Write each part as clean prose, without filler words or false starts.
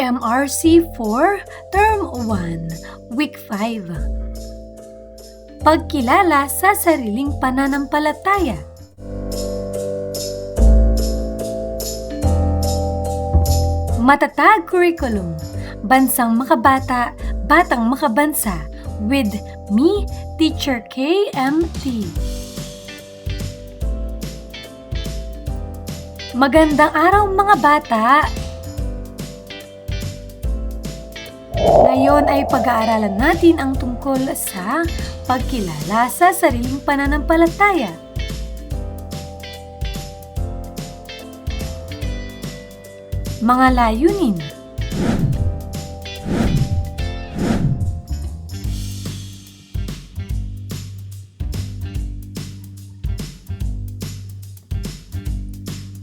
MRC4 Term 1, Week 5. Pagkilala sa sariling pananampalataya. Matatag curriculum, bansang makabata, batang makabansa, with me, Teacher KMT. Magandang araw mga bata! Ngayon ay pag-aaralan natin ang tungkol sa pagkilala sa sariling pananampalataya. Mga layunin.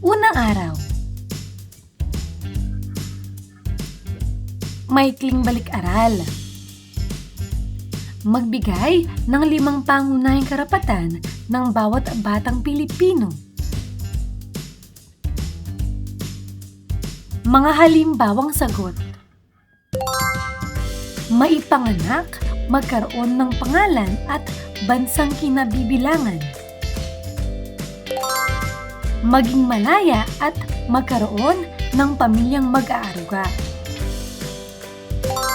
Unang araw. Maikling balik-aral. Magbigay ng 5 pangunahing karapatan ng bawat batang Pilipino. Mga halimbawang sagot. Maipanganak, magkaroon ng pangalan at bansang kinabibilangan. Maging malaya at magkaroon ng pamilyang mag-aaruga.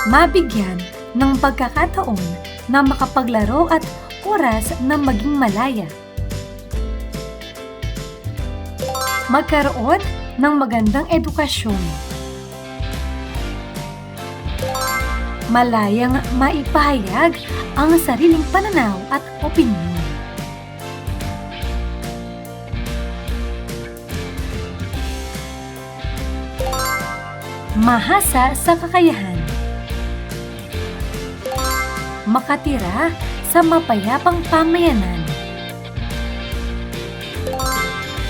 Mabigyan ng pagkakataon na makapaglaro at oras na maging malaya. Magkaroon ng magandang edukasyon. Malayang maipahayag ang sariling pananaw at opinyon. Mahasa sa kakayahan. Makatira sa mapayapang pamayanan.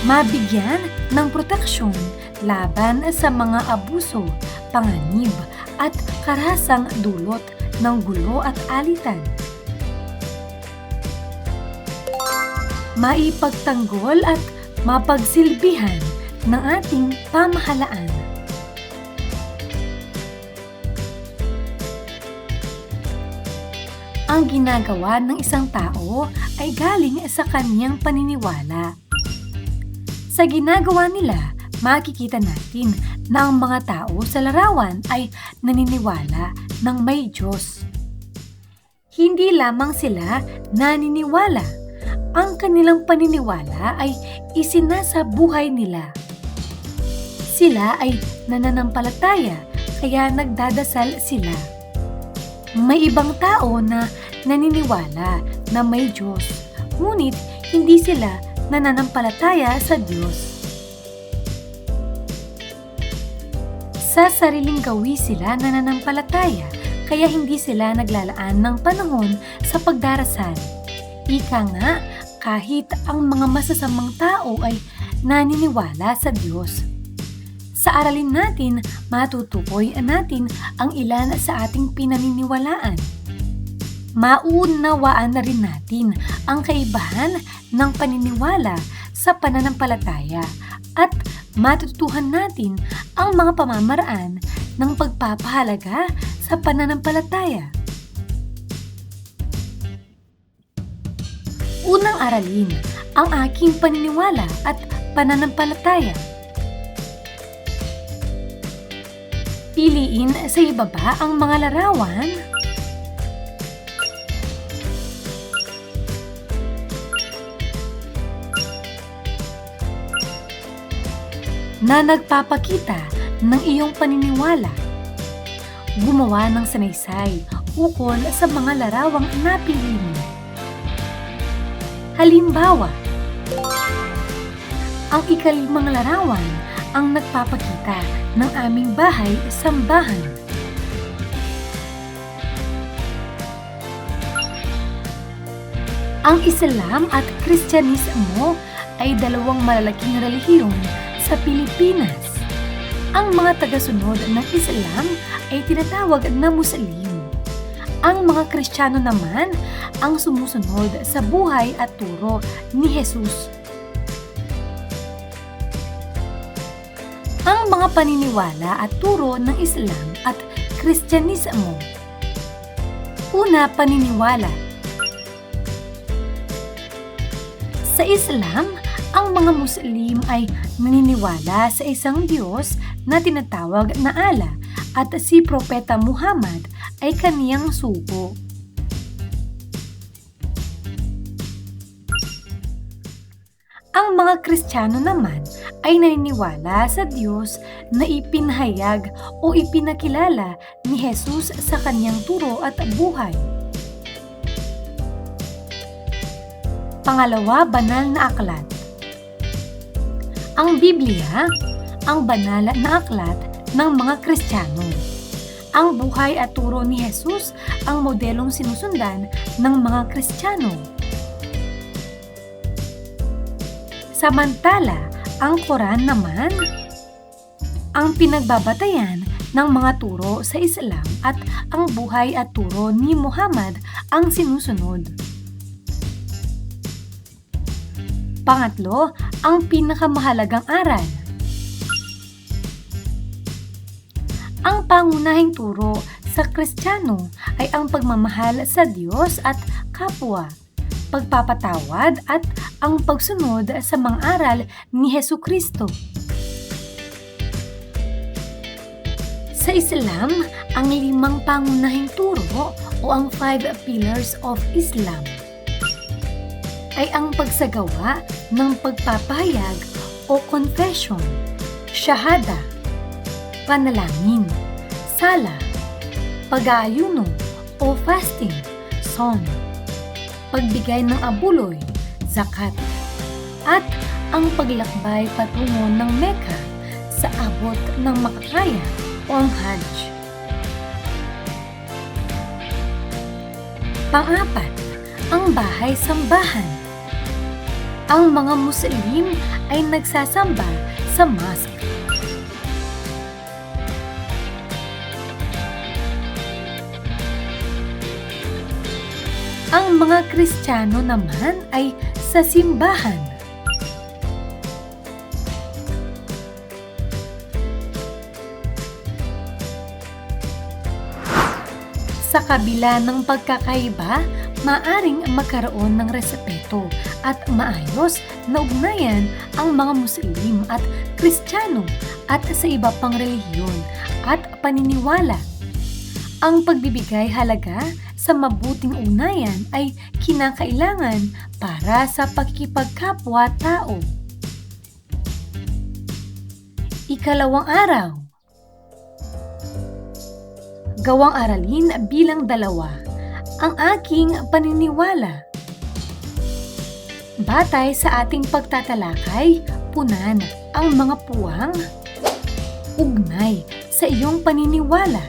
Mabigyan ng proteksyon laban sa mga abuso, panganib at karahasang dulot ng gulo at alitan. Maipagtanggol at mapagsilbihan ng ating pamahalaan. Ang ginagawa ng isang tao ay galing sa kaniyang paniniwala. Sa ginagawa nila, makikita natin na ang mga tao sa larawan ay naniniwala ng may Diyos. Hindi lamang sila naniniwala, ang kanilang paniniwala ay isinasa buhay nila. Sila ay nananampalataya, kaya nagdadasal sila. May ibang tao na naniniwala na may Diyos, ngunit hindi sila nananampalataya sa Diyos. Sa sariling gawi sila nananampalataya, kaya hindi sila naglalaan ng panahon sa pagdarasal. Ika nga, kahit ang mga masasamang tao ay naniniwala sa Diyos. Sa aralin natin, matutukoy natin ang ilan sa ating pinaniniwalaan. Maunawaan na rin natin ang kaibahan ng paniniwala sa pananampalataya at matutuhan natin ang mga pamamaraan ng pagpapahalaga sa pananampalataya. Unang aralin, ang aking paniniwala at pananampalataya. Piliin sa ibaba ang mga larawan na nagpapakita ng iyong paniniwala. Gumawa ng sanaysay ukol sa mga larawang napili mo. Halimbawa, ang ika-5 larawan ang nagpapakita ng aming bahay-sambahan. Ang Islam at Kristyanismo ay 2 malalaking relihiyon sa Pilipinas. Ang mga tagasunod ng Islam ay tinatawag na Muslim. Ang mga Kristiyano naman ang sumusunod sa buhay at turo ni Jesus. Ang mga paniniwala at turo ng Islam at Kristyanismo. Una, paniniwala. Sa Islam, ang mga Muslim ay naniniwala sa isang Diyos na tinatawag na Allah at si Propeta Muhammad ay kaniyang sugo. Ang mga Kristiyano naman ay naniniwala sa Diyos na ipinahayag o ipinakilala ni Jesus sa kaniyang turo at buhay. Pangalawa, banal na aklat. Ang Biblia, ang banal na aklat ng mga Kristiyano. Ang buhay at turo ni Jesus ang modelong sinusundan ng mga Kristiyano. Samantala, ang Quran naman, ang pinagbabatayan ng mga turo sa Islam at ang buhay at turo ni Muhammad ang sinusunod. Pangatlo, ang pinakamahalagang aral. Ang pangunahing turo sa Kristiyano ay ang pagmamahal sa Diyos at kapwa, pagpapatawad at ang pagsunod sa mga aral ni Hesukristo. Sa Islam, ang 5 pangunahing turo o ang 5 pillars of Islam ay ang pagsagawa ng pagpapahayag o confession, shahada, panalangin, sala, pag-aayuno o fasting, son, pagbigay ng abuloy, zakat, at ang paglakbay patungo ng Mecca sa abot ng makakaya o ang Hajj. Pang-apat, ang bahay-sambahan. Ang mga Muslim ay nagsasamba sa mosque. Ang mga Kristiyano naman ay sa simbahan. Sa kabila ng pagkakaiba, maaring magkaroon ng respeto at maayos na ugnayan ang mga Muslim at Kristiyano at sa iba pang relihiyon at paniniwala. Ang pagbibigay halaga sa mabuting ugnayan ay kinakailangan para sa pakikipagkapwa-tao. Ikalawang araw. Gawang aralin bilang 2 ang aking paniniwala. Batay sa ating pagtatalakay, punan ang mga puwang, ugnay sa iyong paniniwala.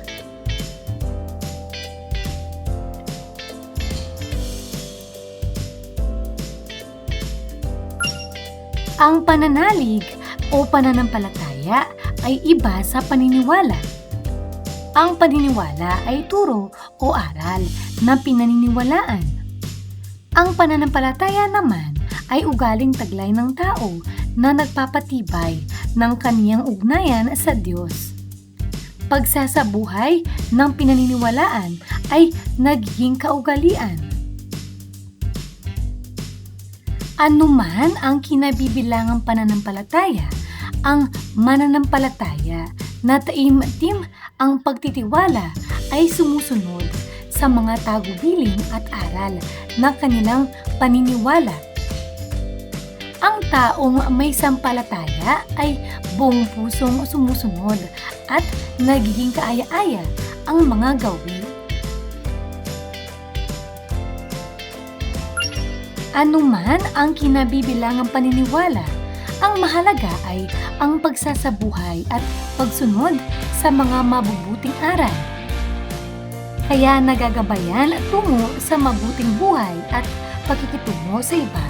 Ang pananalig o pananampalataya ay iba sa paniniwala. Ang paniniwala ay turo o aral na pinaniniwalaan. Ang pananampalataya naman ay ugaling taglay ng tao na nagpapatibay ng kaniyang ugnayan sa Diyos. Pagsasabuhay ng pinaniniwalaan ay nagiging kaugalian. Anuman ang kinabibilangang pananampalataya, ang mananampalataya na taimtim ang pagtitiwala ay sumusunod sa mga tagubilin at aral na kanilang paniniwala. Ang taong may sampalataya ay buong pusong sumusunod at nagiging kaaya-aya ang mga gawi. Anuman ang kinabibilangang paniniwala, ang mahalaga ay ang pagsasabuhay at pagsunod sa mga mabubuting aral. Kaya nagagabayan tungo sa mabuting buhay at pakikitungo sa iba.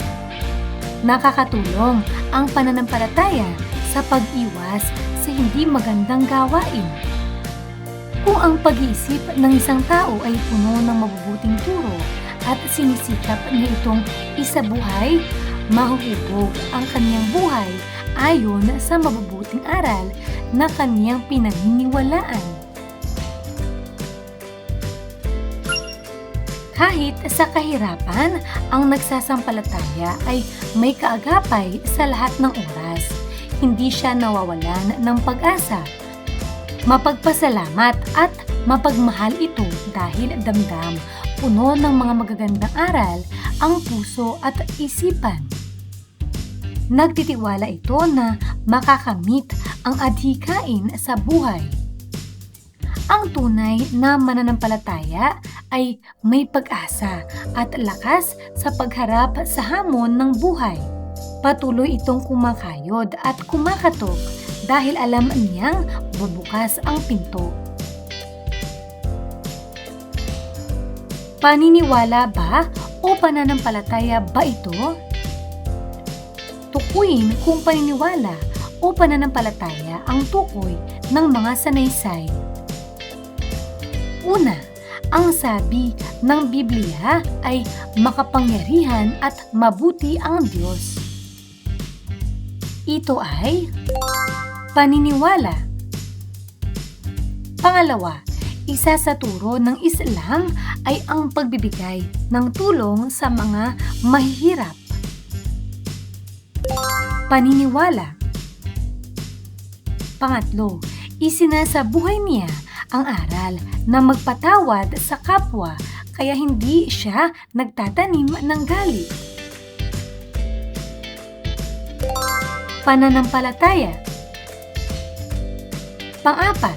Nakakatulong ang pananampalataya sa pag-iwas sa hindi magandang gawain. Kung ang pag-iisip ng isang tao ay puno ng mabubuting turo at sinisikap niya itong isabuhay, mahuhubog ang kaniyang buhay ayon sa mabubuting aral na kaniyang pinaniniwalaan. Kahit sa kahirapan, ang nagsasampalataya ay may kaagapay sa lahat ng oras. Hindi siya nawawalan ng pag-asa. Mapagpasalamat at mapagmahal ito dahil damdam, puno ng mga magagandang aral ang puso at isipan. Nagtitiwala ito na makakamit ang adhikain sa buhay. Ang tunay na mananampalataya ay may pag-asa at lakas sa pagharap sa hamon ng buhay. Patuloy itong kumakayod at kumakatok dahil alam niyang bubukas ang pinto. Paniniwala ba o pananampalataya ba ito? Tukuyin kung paniniwala o pananampalataya ang tukoy ng mga sanaysay. Una, ang sabi ng Biblia ay makapangyarihan at mabuti ang Diyos. Ito ay paniniwala. Pangalawa, isa sa turo ng Islam ay ang pagbibigay ng tulong sa mga mahihirap. Paniniwala. Pangatlo, isinasabuhay niya ang aral na magpatawad sa kapwa kaya hindi siya nagtatanim ng galit. Pananampalataya. Pang-apat,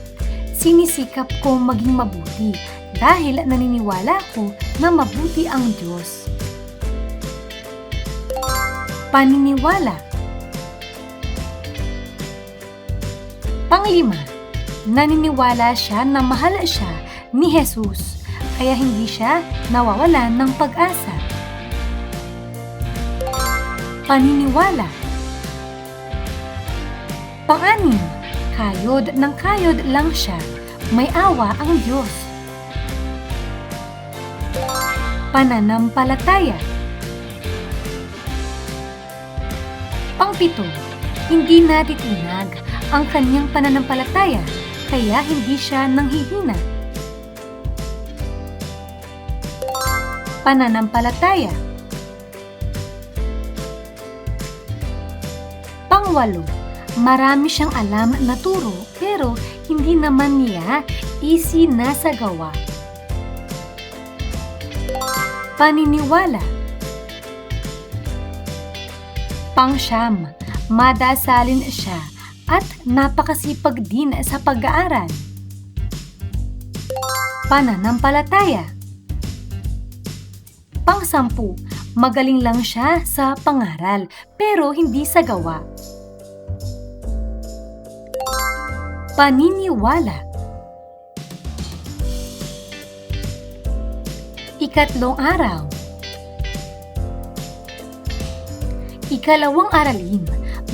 sinisikap kong maging mabuti dahil naniniwala ko na mabuti ang Diyos. Paniniwala. Panglima, naniniwala siya na mahal siya ni Jesus, kaya hindi siya nawawalan ng pag-asa. Paniniwala. Pang-anim, kayod ng kayod lang siya, may awa ang Diyos. Pananampalataya. Pang-pito, hindi natitinag ang kanyang pananampalataya, kaya hindi siya nanghihina. Pananampalataya. Pang-walo, marami siyang alam na turo pero hindi naman niya isinasagawa. Paniniwala. Pang-siyam, madasalin siya at napakasipag din sa pag-aaral. Pananampalataya. Pang-sampu, magaling lang siya sa pangaral pero hindi sa gawa. Paniniwala. Ikatlong araw. Ikalawang aralin,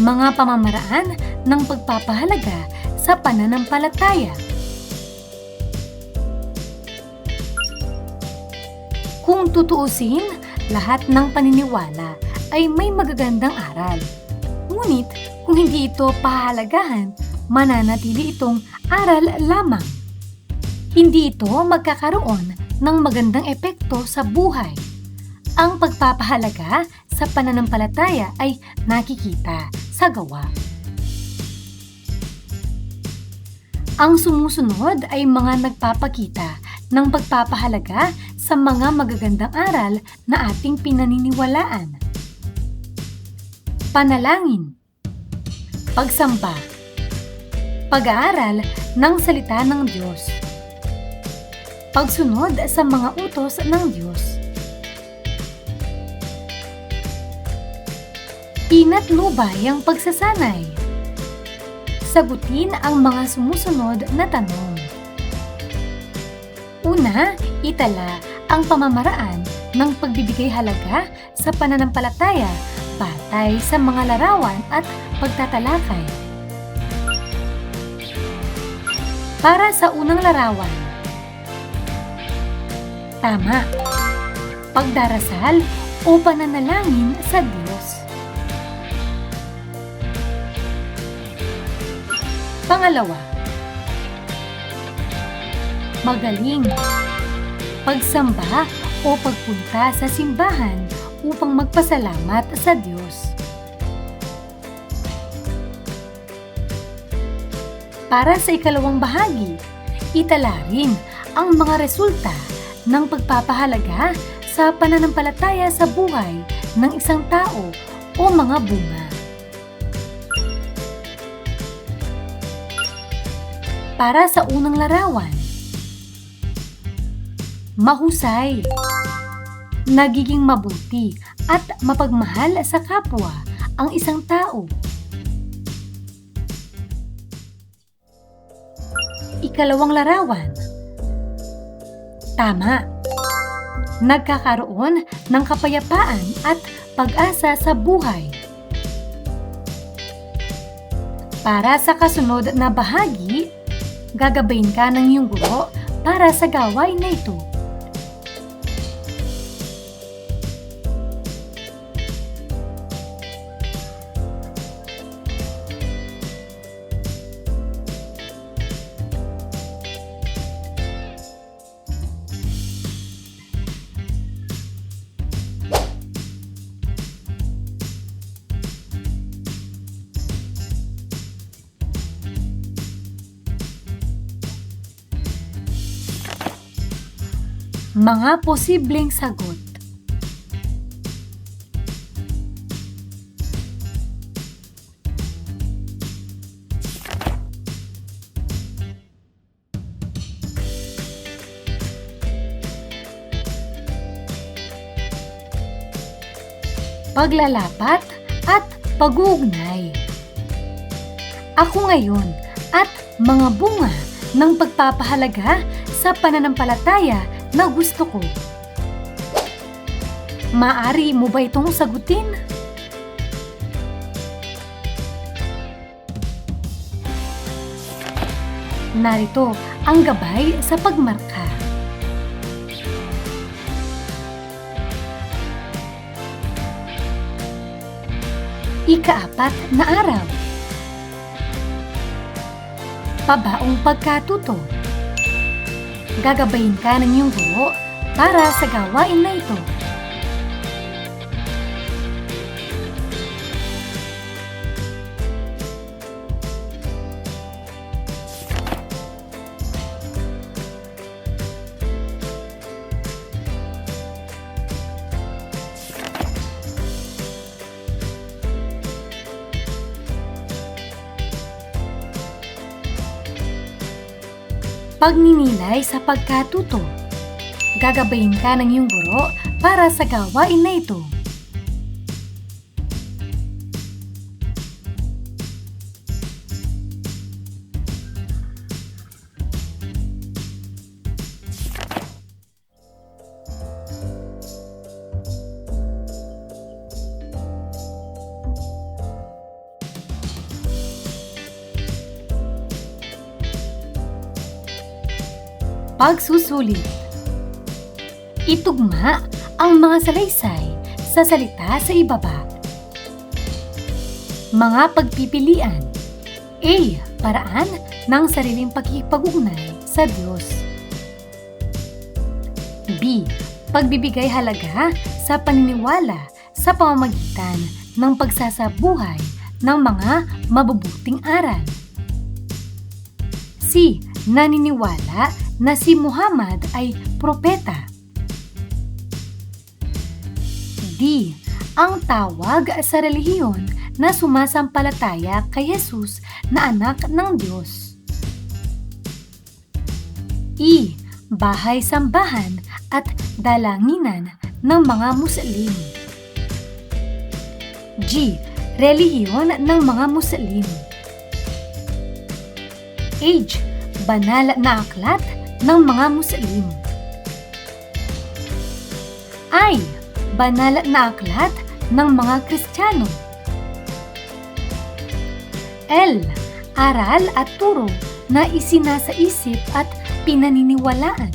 mga pamamaraan ng pagpapahalaga sa pananampalataya. Kung tutuusin, lahat ng paniniwala ay may magagandang aral. Ngunit kung hindi ito pahalagahan, mananatili itong aral lamang. Hindi ito magkakaroon ng magandang epekto sa buhay. Ang pagpapahalaga sa pananampalataya ay nakikita sa gawa. Ang sumusunod ay mga nagpapakita ng pagpapahalaga sa mga magagandang aral na ating pinaniniwalaan. Panalangin. Pagsamba. Pag-aaral ng salita ng Diyos. Pagsunod sa mga utos ng Diyos. Pinatnubay ang pagsasanay. Sagutin ang mga sumusunod na tanong. Una, itala ang pamamaraan ng pagbibigay halaga sa pananampalataya batay sa mga larawan at pagtatalakay. Para sa unang larawan. Tama. Pagdarasal o pananalangin sa Diyos. Pangalawa. Magaling. Pagsamba o pagpunta sa simbahan upang magpasalamat sa Diyos. Para sa ikalawang bahagi, itala rin ang mga resulta ng pagpapahalaga sa pananampalataya sa buhay ng isang tao o mga bunga. Para sa unang larawan, mahusay, nagiging mabuti at mapagmahal sa kapwa ang isang tao. Ikalawang larawan, tama, nagkakaroon ng kapayapaan at pag-asa sa buhay. Para sa kasunod na bahagi, gagabayin ka ng iyong guro para sa gawain na ito. Mga posibleng sagot. Paglalapat at pag-uugnay. Ako ngayon at mga bunga ng pagpapahalaga sa pananampalataya na gusto ko. Maaari mo ba itong sagutin? Narito ang gabay sa pagmarka. Ika-4 na araw. Pabaong pagkatuto. Gagabayin ka ng iyong guro para sa gawain na ito. Pagninilay sa pagkatuto. Gagabayin ka ng iyong guro para sa gawain na ito. Pagsusulit. Itugma ang mga salaysay sa salita sa ibaba. Mga pagpipilian. A. Paraan ng sariling pakikipag-ugnay sa Diyos. B. Pagbibigay halaga sa paniniwala sa pamamagitan ng pagsasabuhay ng mga mabubuting aral. C. Naniniwala na si Muhammad ay propeta. D. Ang tawag sa relihiyon na sumasampalataya kay Jesus na anak ng Diyos. E. Bahay-sambahan at dalanginan ng mga Muslim. G. Relihiyon ng mga Muslim. H. Banal na aklat ng mga Muslim. I. Banal na aklat ng mga Kristiyano. L. Aral at turo na isinasaisip at pinaniniwalaan.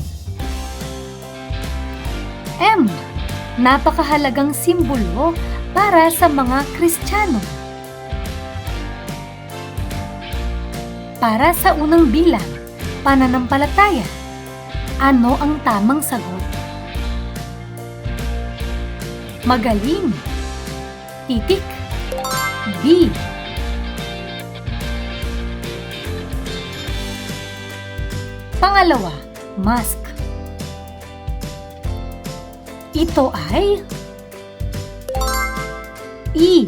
M. Napakahalagang simbolo para sa mga Kristiyano. Para sa unang bilang, pananampalataya. Ano ang tamang sagot? Magaling. Titik. B. Pangalawa, mask. Ito ay E.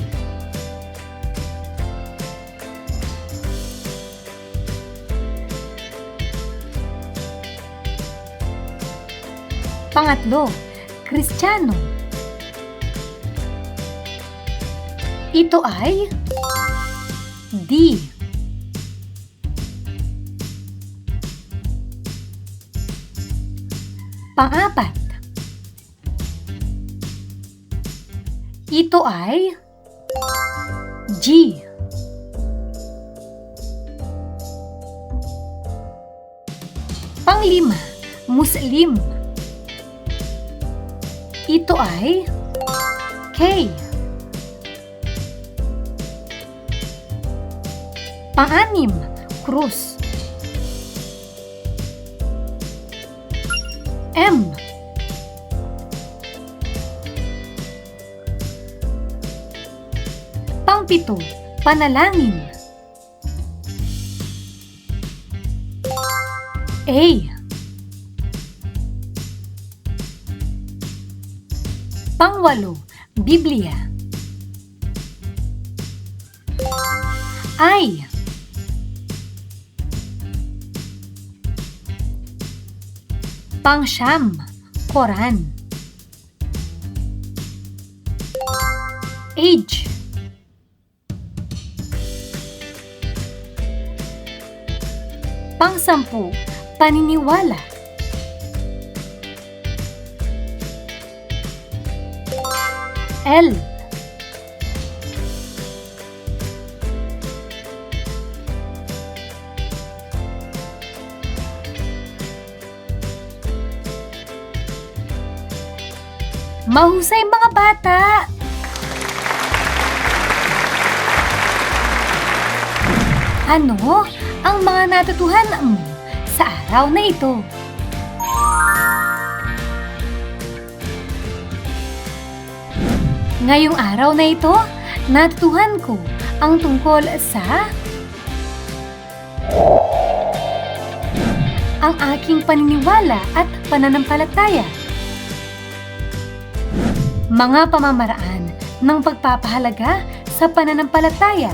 Pangatlo, Kristiyano. Ito ay D. Pang-apat, ito ay G. Pang-lima, Muslim. Ito ay K. Pang-anim, krus. M. Pang-pito, panalangin. A. Pang-walo, Biblia. I. Pang-siyam, Quran. H. Pang-sampu, paniniwala. L. Mahusay mga bata! Ano ang mga natutuhan mo sa araw na ito? Ngayong araw na ito, natutuhan ko ang tungkol sa ang aking paniniwala at pananampalataya. Mga pamamaraan ng pagpapahalaga sa pananampalataya.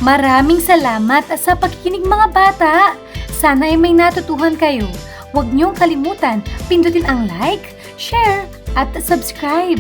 Maraming salamat sa pakikinig mga bata. Sana ay may natutuhan kayo. Huwag niyong kalimutan pindutin ang like, share at subscribe.